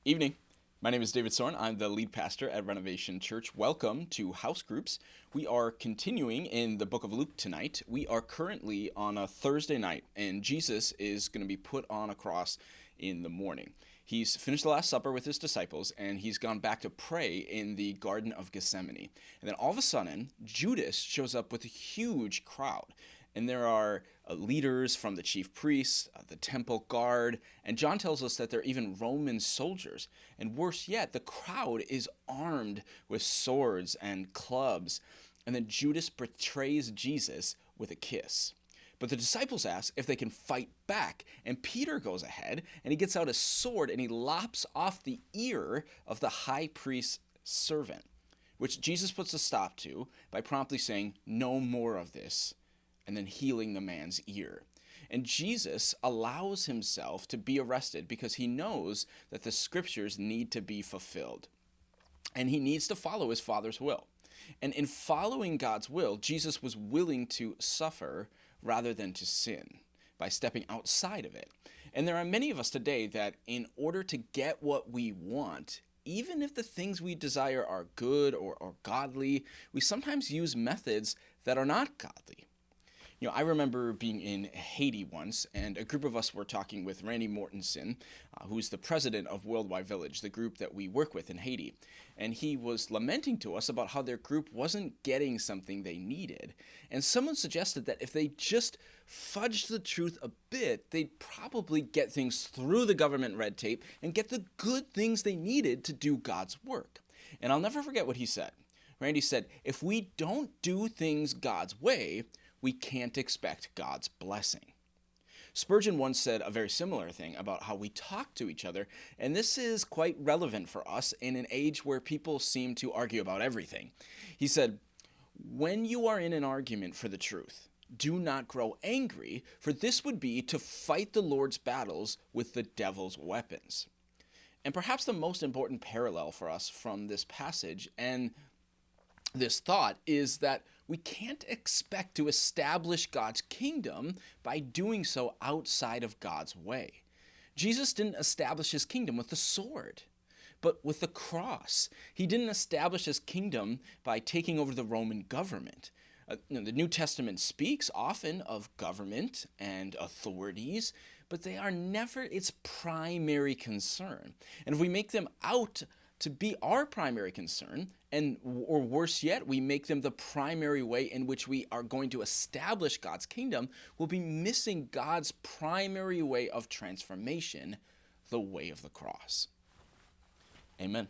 Evening. My name is David Soren. I'm the lead pastor at Renovation Church. Welcome to House Groups. We are continuing in the book of Luke tonight. We are currently on a Thursday night, and Jesus is going to be put on a cross in the morning. He's finished the Last Supper with his disciples, and he's gone back to pray in the Garden of Gethsemane. And then all of a sudden, Judas shows up with a huge crowd. And there are leaders from the chief priests, the temple guard, and John tells us that there are even Roman soldiers. And worse yet, the crowd is armed with swords and clubs. And then Judas betrays Jesus with a kiss. But the disciples ask if they can fight back, and Peter goes ahead, and he gets out a sword, and he lops off the ear of the high priest's servant, which Jesus puts a stop to by promptly saying, "No more of this," and then healing the man's ear. And Jesus allows himself to be arrested because he knows that the scriptures need to be fulfilled. And he needs to follow his Father's will. And in following God's will, Jesus was willing to suffer rather than to sin by stepping outside of it. And there are many of us today that in order to get what we want, even if the things we desire are good or godly, we sometimes use methods that are not godly. I remember being in Haiti once, and a group of us were talking with Randy Mortensen, who's the president of Worldwide Village, the group that we work with in Haiti. And he was lamenting to us about how their group wasn't getting something they needed. And someone suggested that if they just fudged the truth a bit, they'd probably get things through the government red tape and get the good things they needed to do God's work. And I'll never forget what he said. Randy said, if we don't do things God's way, we can't expect God's blessing. Spurgeon once said a very similar thing about how we talk to each other, and this is quite relevant for us in an age where people seem to argue about everything. He said, "When you are in an argument for the truth, do not grow angry, for this would be to fight the Lord's battles with the devil's weapons." And perhaps the most important parallel for us from this passage and this thought is that we can't expect to establish God's kingdom by doing so outside of God's way. Jesus didn't establish his kingdom with the sword, but with the cross. He didn't establish his kingdom by taking over the Roman government. The New Testament speaks often of government and authorities, but they are never its primary concern. And if we make them out to be our primary concern, or worse yet, we make them the primary way in which we are going to establish God's kingdom, we'll be missing God's primary way of transformation, the way of the cross. Amen.